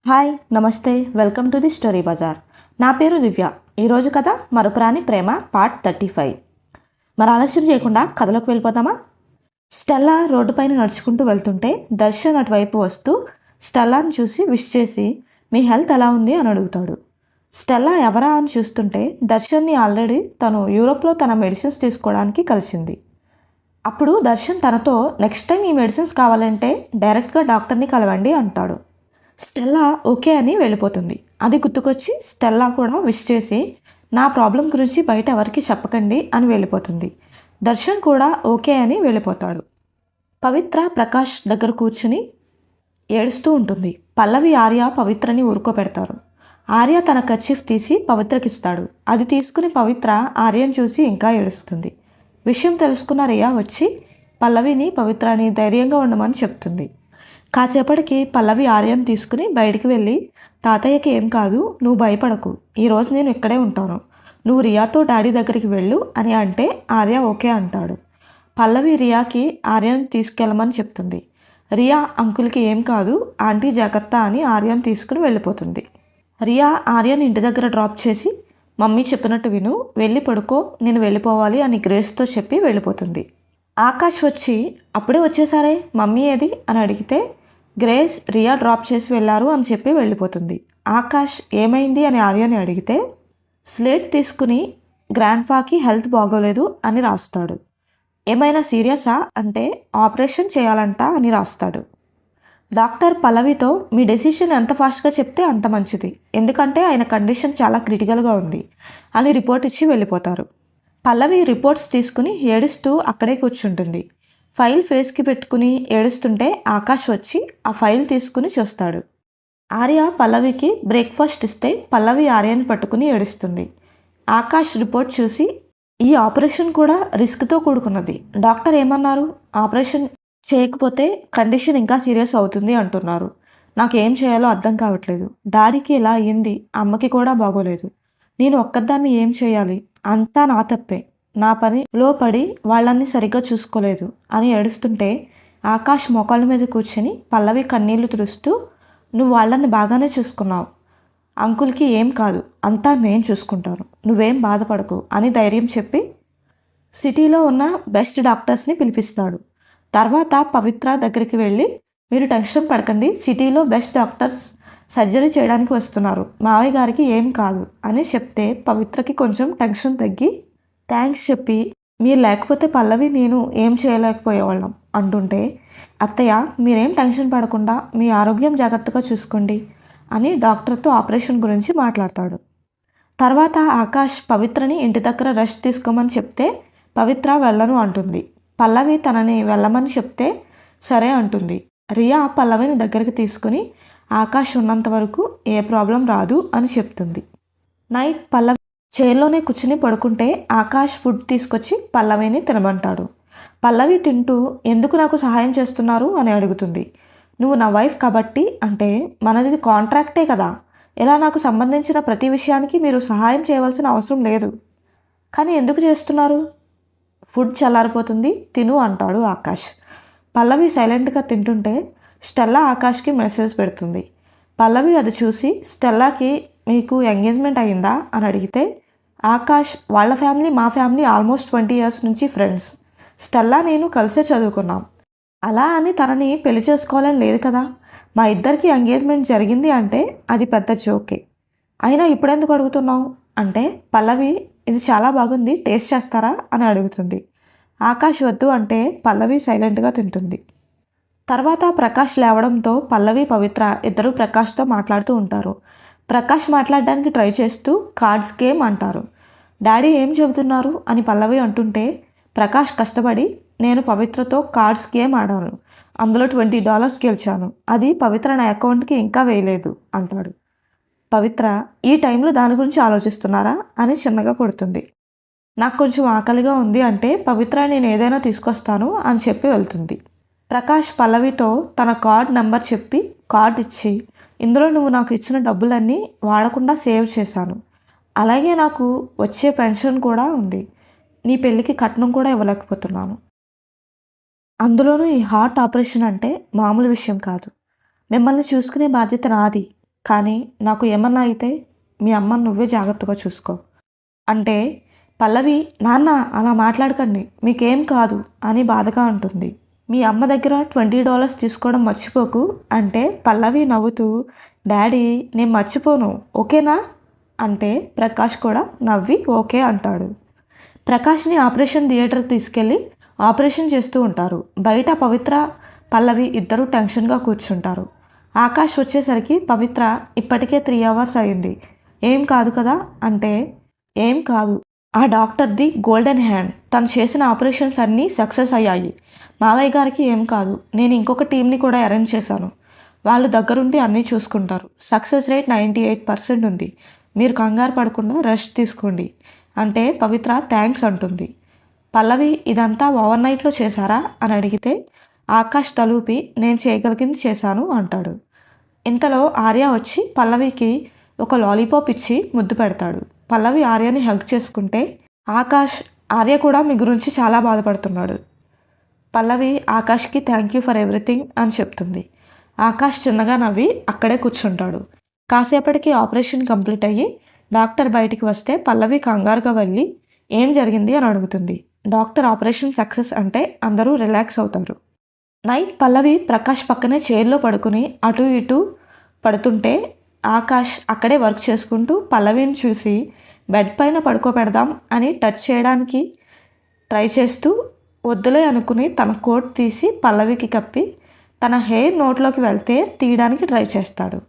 Hi నమస్తే welcome to the story బజార్. నా పేరు దివ్య. ఈరోజు కథ మరపురాని ప్రేమ పార్ట్ 35. మరి ఆలస్యం చేయకుండా కథలోకి వెళ్ళిపోతామా? స్టెల్లా రోడ్డు పైన నడుచుకుంటూ వెళ్తుంటే దర్శన్ అటువైపు వస్తూ స్టెల్లాని చూసి విష్ చేసి మీ హెల్త్ ఎలా ఉంది అని అడుగుతాడు. స్టెల్లా ఎవరా అని చూస్తుంటే దర్శన్ని ఆల్రెడీ తను యూరోప్లో తన మెడిసిన్స్ తీసుకోవడానికి కలిసింది. అప్పుడు దర్శన్ తనతో నెక్స్ట్ టైం ఈ మెడిసిన్స్ కావాలంటే డైరెక్ట్గా డాక్టర్ని కలవండి అంటాడు. స్టెల్లా ఓకే అని వెళ్ళిపోతుంది. అది గుర్తుకొచ్చి స్టెల్లా కూడా విష్ చేసి నా ప్రాబ్లం గురించి బయట ఎవరికి చెప్పకండి అని వెళ్ళిపోతుంది. దర్శన్ కూడా ఓకే అని వెళ్ళిపోతాడు. పవిత్ర ప్రకాష్ దగ్గర కూర్చుని ఏడుస్తూ ఉంటుంది. పల్లవి ఆర్య పవిత్రని ఊరుకోపెడతారు. ఆర్య తన కర్చీఫ్ తీసి పవిత్రకిస్తాడు. అది తీసుకుని పవిత్ర ఆర్యను చూసి ఇంకా ఏడుస్తుంది. విషయం తెలుసుకున్న రియా వచ్చి పల్లవిని పవిత్రని ధైర్యంగా ఉండమని చెప్తుంది. కాసేపటికి పల్లవి ఆర్యను తీసుకుని బయటికి వెళ్ళి తాతయ్యకి ఏం కాదు, నువ్వు భయపడకు, ఈరోజు నేను ఇక్కడే ఉంటాను, నువ్వు రియాతో డాడీ దగ్గరికి వెళ్ళు అని అంటే ఆర్య ఓకే అంటాడు. పల్లవి రియాకి ఆర్యను తీసుకెళ్ళమని చెప్తుంది. రియా అంకుల్కి ఏం కాదు, ఆంటీ జాగ్రత్త అని ఆర్యను తీసుకుని వెళ్ళిపోతుంది. రియా ఆర్యను ఇంటి దగ్గర డ్రాప్ చేసి మమ్మీ చెప్పినట్టు విను, వెళ్ళి పడుకో, నేను వెళ్ళిపోవాలి అని గ్రేస్తో చెప్పి వెళ్ళిపోతుంది. ఆకాష్ వచ్చి అప్పుడే వచ్చేసారే, మమ్మీ ఏది అని అడిగితే గ్రేస్ రియా డ్రాప్ చేసి వెళ్ళారు అని చెప్పి వెళ్ళిపోతుంది. ఆకాష్ ఏమైంది అని ఆర్యని అడిగితే స్లేట్ తీసుకుని గ్రాండ్ఫాకి హెల్త్ బాగోలేదు అని రాస్తాడు. ఏమైనా సీరియసా అంటే ఆపరేషన్ చేయాలంట అని రాస్తాడు. డాక్టర్ పల్లవితో మీ డెసిషన్ ఎంత ఫాస్ట్గా చెప్తే అంత మంచిది, ఎందుకంటే ఆయన కండిషన్ చాలా క్రిటికల్గా ఉంది అని రిపోర్ట్ ఇచ్చి వెళ్ళిపోతారు. పల్లవి రిపోర్ట్స్ తీసుకుని ఏడుస్తూ అక్కడే కూర్చుంటుంది. ఫైల్ ఫేస్కి పెట్టుకుని ఏడుస్తుంటే ఆకాష్ వచ్చి ఆ ఫైల్ తీసుకుని చూస్తాడు. ఆర్య పల్లవికి బ్రేక్ఫాస్ట్ ఇస్తే పల్లవి ఆర్యని పట్టుకుని ఏడుస్తుంది. ఆకాష్ రిపోర్ట్ చూసి ఈ ఆపరేషన్ కూడా రిస్క్తో కూడుకున్నది, డాక్టర్ ఏమన్నారు, ఆపరేషన్ చేయకపోతే కండిషన్ ఇంకా సీరియస్ అవుతుంది అంటున్నారు, నాకేం చేయాలో అర్థం కావట్లేదు, డాడీకి ఇలా అయ్యింది, అమ్మకి కూడా బాగోలేదు, నేను ఒక్కదాన్ని ఏం చేయాలి, అంతా నా తప్పే, నా పనిలో పడి వాళ్ళని సరిగ్గా చూసుకోలేదు అని ఏడుస్తుంటే ఆకాష్ మోకాళ్ళ మీద కూర్చొని పల్లవి కన్నీళ్లు తుడుస్తూ నువ్వు వాళ్ళని బాగానే చూసుకున్నావు, అంకుల్కి ఏం కాదు, అంతా నేను చూసుకుంటాను, నువ్వేం బాధపడకు అని ధైర్యం చెప్పి సిటీలో ఉన్న బెస్ట్ డాక్టర్స్ని పిలిపిస్తాడు. తర్వాత పవిత్ర దగ్గరికి వెళ్ళి మీరు టెన్షన్ పడకండి, సిటీలో బెస్ట్ డాక్టర్స్ సర్జరీ చేయడానికి వస్తున్నారు, మావయ్య గారికి ఏం కాదు అని చెప్తే పవిత్రకి కొంచెం టెన్షన్ తగ్గి థ్యాంక్స్ చెప్పి మీరు లేకపోతే పల్లవి నేను ఏం చేయలేకపోయేవాళ్ళం అంటుంటే అత్తయ్య మీరేం టెన్షన్ పడకుండా మీ ఆరోగ్యం జాగ్రత్తగా చూసుకోండి అని డాక్టర్తో ఆపరేషన్ గురించి మాట్లాడతాడు. తర్వాత ఆకాష్ పవిత్రని ఇంటి దగ్గర రెస్ట్ తీసుకోమని చెప్తే పవిత్ర వెళ్ళను అంటుంది. పల్లవి తనని వెళ్ళమని చెప్తే సరే అంటుంది. రియా పల్లవిని దగ్గరికి తీసుకుని ఆకాష్ ఉన్నంత వరకు ఏ ప్రాబ్లం రాదు అని చెప్తుంది. నైట్ పల్లవి చైర్లోనే కూర్చుని పడుకుంటే ఆకాష్ ఫుడ్ తీసుకొచ్చి పల్లవిని తినమంటాడు. పల్లవి తింటూ ఎందుకు నాకు సహాయం చేస్తున్నారు అని అడుగుతుంది. నువ్వు నా వైఫ్ కాబట్టి అంటే మనది కాంట్రాక్టే కదా, ఇలా నాకు సంబంధించిన ప్రతి విషయానికి మీరు సహాయం చేయవలసిన అవసరం లేదు, కానీ ఎందుకు చేస్తున్నారు, ఫుడ్ చల్లారిపోతుంది తిను అంటాడు ఆకాష్. పల్లవి సైలెంట్గా తింటుంటే స్టెల్లా ఆకాష్కి మెసేజ్ పెడుతుంది. పల్లవి అది చూసి స్టెల్లాకి మీకు ఎంగేజ్మెంట్ అయ్యిందా అని అడిగితే ఆకాష్ వాళ్ళ ఫ్యామిలీ మా ఫ్యామిలీ ఆల్మోస్ట్ 20 years నుంచి ఫ్రెండ్స్, స్టెల్లా నేను కలిసే చదువుకున్నాం, అలా అని తనని పెళ్లి చేసుకోవాలని లేదు కదా, మా ఇద్దరికి ఎంగేజ్మెంట్ జరిగింది అంటే అది పెద్ద జోకే, అయినా ఇప్పుడెందుకు అడుగుతున్నావు అంటే పల్లవి ఇది చాలా బాగుంది టేస్ట్ చేస్తారా అని అడుగుతుంది. ఆకాష్ వద్దు అంటే పల్లవి సైలెంట్గా తింటుంది. తర్వాత ప్రకాష్ లేవడంతో పల్లవి పవిత్ర ఇద్దరు ప్రకాష్తో మాట్లాడుతూ ఉంటారు. ప్రకాష్ మాట్లాడడానికి ట్రై చేస్తూ కార్డ్స్ గేమ్ అంటారు. డాడీ ఏం చెబుతున్నారు అని పల్లవి అంటుంటే ప్రకాష్ కష్టపడి నేను పవిత్రతో కార్డ్స్ గేమ్ ఆడాను, అందులో $20 గెలిచాను, అది పవిత్ర నా అకౌంట్కి ఇంకా వేయలేదు అంటాడు. పవిత్ర ఈ టైంలో దాని గురించి ఆలోచిస్తున్నారా అని చిన్నగా కొడుతుంది. నాకు కొంచెం ఆకలిగా ఉంది అంటే పవిత్ర నేను ఏదైనా తీసుకొస్తాను అని చెప్పి వెళ్తుంది. ప్రకాష్ పల్లవితో తన కార్డ్ నెంబర్ చెప్పి కార్డ్ ఇచ్చి ఇందులో నువ్వు నాకు ఇచ్చిన డబ్బులన్నీ వాడకుండా సేవ్ చేశాను, అలాగే నాకు వచ్చే పెన్షన్ కూడా ఉంది, నీ పెళ్ళికి కట్నం కూడా ఇవ్వలేకపోతున్నాను, అందులోనూ ఈ హార్ట్ ఆపరేషన్ అంటే మామూలు విషయం కాదు, మిమ్మల్ని చూసుకునే బాధ్యత నాది, కానీ నాకు ఏమన్నా అయితే మీ అమ్మని నువ్వే జాగ్రత్తగా చూసుకో అంటే పల్లవి నాన్న అలా మాట్లాడకండి మీకేం కాదు అని బాధగా అంటుంది. మీ అమ్మ దగ్గర $20 తీసుకోవడం మర్చిపోకు అంటే పల్లవి నవ్వుతూ డాడీ నేను మర్చిపోను ఓకేనా అంటే ప్రకాష్ కూడా నవ్వి ఓకే అంటాడు. ప్రకాష్ని ఆపరేషన్ థియేటర్కి తీసుకెళ్ళి ఆపరేషన్ చేస్తూ ఉంటారు. బయట పవిత్ర పల్లవి ఇద్దరూ టెన్షన్గా కూర్చుంటారు. ఆకాష్ వచ్చేసరికి పవిత్ర ఇప్పటికే 3 hours అయింది, ఏం కాదు కదా అంటే ఏం కాదు, ఆ డాక్టర్ది గోల్డెన్ హ్యాండ్, తను చేసిన ఆపరేషన్స్ అన్నీ సక్సెస్ అయ్యాయి, మావయ్య గారికి ఏం కాదు, నేను ఇంకొక టీంని కూడా అరేంజ్ చేశాను, వాళ్ళు దగ్గరుండి అన్నీ చూసుకుంటారు, సక్సెస్ రేట్ 98% ఉంది, మీరు కంగారు పడకుండా రెస్ట్ తీసుకోండి అంటే పవిత్ర థ్యాంక్స్ అంటుంది. పల్లవి ఇదంతా ఓవర్ నైట్లో చేశారా అని అడిగితే ఆకాష్ తలూపి నేను చేయగలిగింది చేశాను అంటాడు. ఇంతలో ఆర్య వచ్చి పల్లవికి ఒక లాలీపాప్ ఇచ్చి ముద్దు పెడతాడు. పల్లవి ఆర్యని హగ్ చేసుకుంటే ఆకాష్ ఆర్య కూడా మీ గురించి చాలా బాధపడుతున్నాడు. పల్లవి ఆకాష్కి థ్యాంక్ యూ ఫర్ ఎవ్రీథింగ్ అని చెప్తుంది. ఆకాష్ చిన్నగా నవ్వి అక్కడే కూర్చుంటాడు. కాసేపటికి ఆపరేషన్ కంప్లీట్ అయ్యి డాక్టర్ బయటికి వస్తే పల్లవి కంగారుగా వెళ్ళి ఏం జరిగింది అని అడుగుతుంది. డాక్టర్ ఆపరేషన్ సక్సెస్ అంటే అందరూ రిలాక్స్ అవుతారు. నైట్ పల్లవి ప్రకాష్ పక్కనే చైర్లో పడుకుని అటు ఇటు పడుతుంటే ఆకాష్ అక్కడే వర్క్ చేసుకుంటూ పల్లవిని చూసి బెడ్ పైన పడుకోబెడదాం అని టచ్ చేయడానికి ట్రై చేస్తూ వద్దులే అనుకుని తన కోట్ తీసి పల్లవికి కప్పి తన హెయిర్ నోట్లోకి వెళ్తే తీయడానికి ట్రై చేస్తాడు.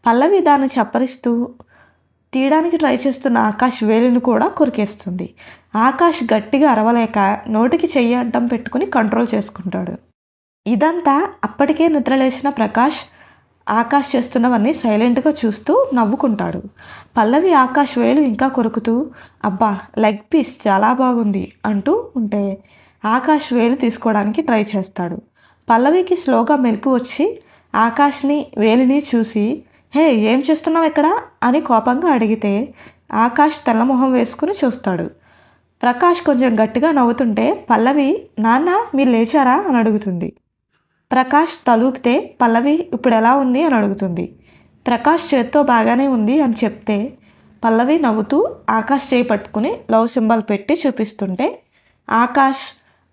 పల్లవి దాన్ని చప్పరిస్తూ తీయడానికి ట్రై చేస్తున్న ఆకాష్ వేలిని కూడా కొరికేస్తుంది. ఆకాష్ గట్టిగా అరవలేక నోటికి చెయ్యి అడ్డం పెట్టుకుని కంట్రోల్ చేసుకుంటాడు. ఇదంతా అప్పటికే నిద్రలేచిన ప్రకాష్ ఆకాష్ చేస్తున్నవన్నీ సైలెంట్గా చూస్తూ నవ్వుకుంటాడు. పల్లవి ఆకాష్ వేలు ఇంకా కొరుకుతూ అబ్బా లెగ్ పీస్ చాలా బాగుంది అంటూ ఉంటే ఆకాష్ వేలు తీసుకోవడానికి ట్రై చేస్తాడు. పల్లవికి స్లోగా మెలకు వచ్చి ఆకాష్ని వేలిని చూసి హే ఏం చేస్తున్నావు ఇక్కడ అని కోపంగా అడిగితే ఆకాష్ తెల్లమొహం వేసుకుని చూస్తాడు. ప్రకాష్ కొంచెం గట్టిగా నవ్వుతుంటే పల్లవి నాన్న మీరు లేచారా అని అడుగుతుంది. ప్రకాష్ తలూపితే పల్లవి ఇప్పుడు ఎలా ఉంది అని అడుగుతుంది. ప్రకాష్ చేత్తో బాగానే ఉంది అని చెప్తే పల్లవి నవ్వుతూ ఆకాష్ చేయి పట్టుకుని లవ్ సింబల్ పెట్టి చూపిస్తుంటే ఆకాష్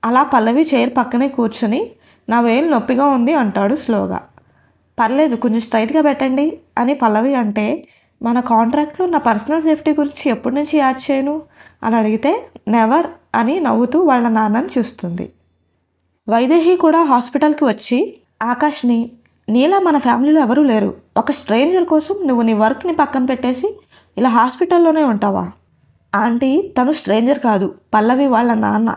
అలా పల్లవి చైర్ పక్కనే కూర్చొని నా వేలు నొప్పిగా ఉంది అంటాడు స్లోగా. పర్లేదు కొంచెం స్ట్రైట్గా పెట్టండి అని పల్లవి అంటే మన కాంట్రాక్ట్లో నా పర్సనల్ సేఫ్టీ గురించి ఎప్పటి నుంచి యాడ్ చేయను అని అడిగితే నెవర్ అని నవ్వుతూ వాళ్ళ నాన్నని చూస్తుంది. వైదేహి కూడా హాస్పిటల్కి వచ్చి ఆకాష్ని నీలా మన ఫ్యామిలీలో ఎవరూ లేరు, ఒక స్ట్రేంజర్ కోసం నువ్వు నీ వర్క్ని పక్కన పెట్టేసి ఇలా హాస్పిటల్లోనే ఉంటావా? ఆంటీ తను స్ట్రేంజర్ కాదు, పల్లవి వాళ్ళ నాన్న,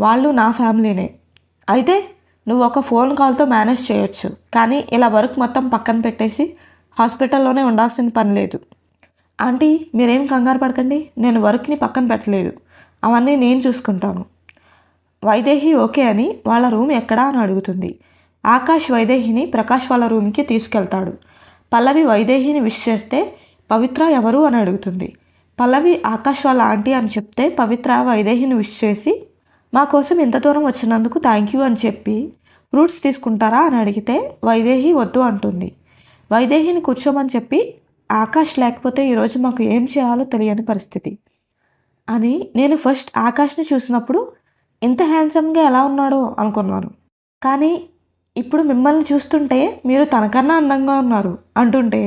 వాళ్ళు నా ఫ్యామిలీనే, అయితే నువ్వు ఒక ఫోన్ కాల్తో మేనేజ్ చేయొచ్చు, కానీ ఇలా వర్క్ మొత్తం పక్కన పెట్టేసి హాస్పిటల్లోనే ఉండాల్సిన పని లేదు. ఆంటీ మీరేం కంగారు పడకండి, నేను వర్క్ని పక్కన పెట్టలేదు, అవన్నీ నేను చూసుకుంటాను. వైదేహి ఓకే అని వాళ్ళ రూమ్ ఎక్కడా అని అడుగుతుంది. ఆకాష్ వైదేహిని ప్రకాష్ వాళ్ళ రూమ్కి తీసుకెళ్తాడు. పల్లవి వైదేహిని విష్ చేస్తే పవిత్ర ఎవరు అని అడుగుతుంది. పల్లవి ఆకాష్ వాళ్ళ ఆంటీ అని చెప్తే పవిత్ర వైదేహిని విష్ చేసి మా కోసం ఇంత దూరం వచ్చినందుకు థ్యాంక్ యూ అని చెప్పి ఫ్రూట్స్ తీసుకుంటారా అని అడిగితే వైదేహి వద్దు అంటుంది. వైదేహిని కూర్చోమని చెప్పి ఆకాష్ లేకపోతే ఈరోజు మాకు ఏం చేయాలో తెలియని పరిస్థితి అని నేను ఫస్ట్ ఆకాష్ని చూసినప్పుడు ఇంత హ్యాండ్సమ్గా ఎలా ఉన్నాడో అనుకున్నాను, కానీ ఇప్పుడు మిమ్మల్ని చూస్తుంటే మీరు తనకన్నా అందంగా ఉన్నారు అంటుంటే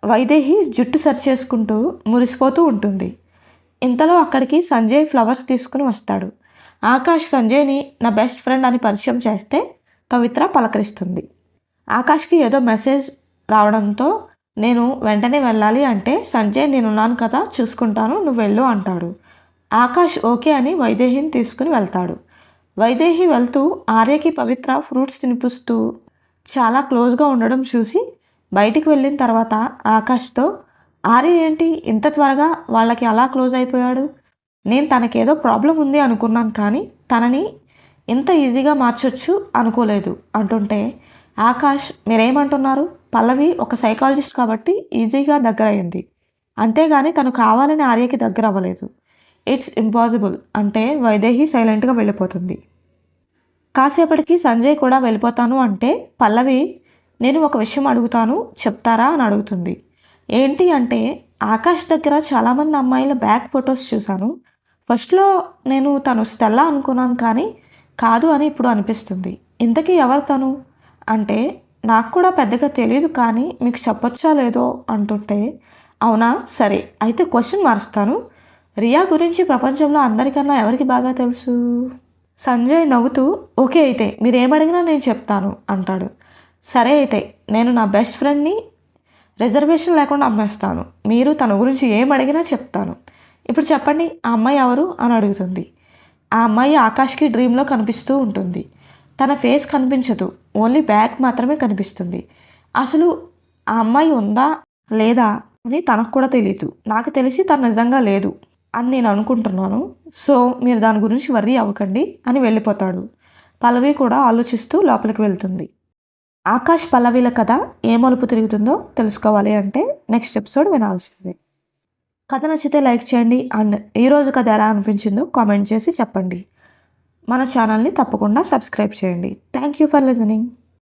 వైదేహి జుట్టు సరి చేసుకుంటూ మురిసిపోతూ ఉంటుంది. ఇంతలో అక్కడికి సంజయ్ ఫ్లవర్స్ తీసుకుని వస్తాడు. ఆకాష్ సంజయ్ని నా బెస్ట్ ఫ్రెండ్ అని పరిచయం చేస్తే పవిత్ర పలకరిస్తుంది. ఆకాష్కి ఏదో మెసేజ్ రావడంతో నేను వెంటనే వెళ్ళాలి అంటే సంజయ్ నేనున్నాను కదా చూసుకుంటాను నువ్వు వెళ్ళు అంటాడు. ఆకాష్ ఓకే అని వైదేహిని తీసుకుని వెళ్తాడు. వైదేహి వెళ్తూ ఆర్యకి పవిత్ర ఫ్రూట్స్ తినిపిస్తూ చాలా క్లోజ్గా ఉండడం చూసి బయటికి వెళ్ళిన తర్వాత ఆకాష్తో ఆర్య ఏంటి ఇంత త్వరగా వాళ్ళకి అలా క్లోజ్ అయిపోయాడు, నేను తనకేదో ప్రాబ్లం ఉంది అనుకున్నాను కానీ తనని ఇంత ఈజీగా మార్చొచ్చు అనుకోలేదు అంటుంటే ఆకాష్ మీరేమంటున్నారు, పల్లవి ఒక సైకాలజిస్ట్ కాబట్టి ఈజీగా దగ్గర అయింది, అంతేగాని తను కావాలని ఆర్యకి దగ్గర అవ్వలేదు, ఇట్స్ ఇంపాసిబుల్ అంటే వైదేహి సైలెంట్గా వెళ్ళిపోతుంది. కాసేపటికి సంజయ్ కూడా వెళ్ళిపోతాను అంటే పల్లవి నేను ఒక విషయం అడుగుతాను చెప్తారా అని అడుగుతుంది. ఏంటి అంటే ఆకాష్ దగ్గర చాలామంది అమ్మాయిల బ్యాక్ ఫొటోస్ చూశాను. ఫస్ట్‌లో నేను తను స్టెల్లా అనుకున్నాను కానీ కాదు అని ఇప్పుడు అనిపిస్తుంది. ఇంతకీ ఎవరు తను? అంటే నాకు కూడా పెద్దగా తెలీదు కానీ మీకు చెప్పొచ్చా లేదో అంటుంటే, అవునా సరే అయితే క్వెషన్ మారుస్తాను. రియా గురించి ప్రపంచంలో అందరికన్నా ఎవరికి బాగా తెలుసు? సంజయ్ నవ్వుతూ ఓకే అయితే మీరేమడిగినా నేను చెప్తాను అంటాడు. సరే అయితే నేను నా బెస్ట్ ఫ్రెండ్ని రిజర్వేషన్ లేకుండా అమ్మేస్తాను. మీరు తన గురించి ఏమడిగినా చెప్తాను. ఇప్పుడు చెప్పండి ఆ అమ్మాయి ఎవరు అని అడుగుతుంది. ఆ అమ్మాయి ఆకాష్కి డ్రీమ్లో కనిపిస్తూ ఉంటుంది. తన ఫేస్ కనిపించదు, ఓన్లీ బ్యాక్ మాత్రమే కనిపిస్తుంది. అసలు ఆ అమ్మాయి ఉందా లేదా అని తనకు కూడా తెలియదు. నాకు తెలిసి తను నిజంగా లేదు అని నేను అనుకుంటున్నాను. సో మీరు దాని గురించి వర్రీ అవ్వకండి అని వెళ్ళిపోతాడు. పల్లవి కూడా ఆలోచిస్తూ లోపలికి వెళ్తుంది. ఆకాష్ పల్లవిల కథ ఏ మలుపు తిరుగుతుందో తెలుసుకోవాలి అంటే నెక్స్ట్ ఎపిసోడ్ వినాల్సిందే. కథ నచ్చితే లైక్ చేయండి అండ్ ఈరోజు కథ ఎలా అనిపించిందో కామెంట్ చేసి చెప్పండి. మన ఛానల్ని తప్పకుండా సబ్స్క్రైబ్ చేయండి. Thank you for listening.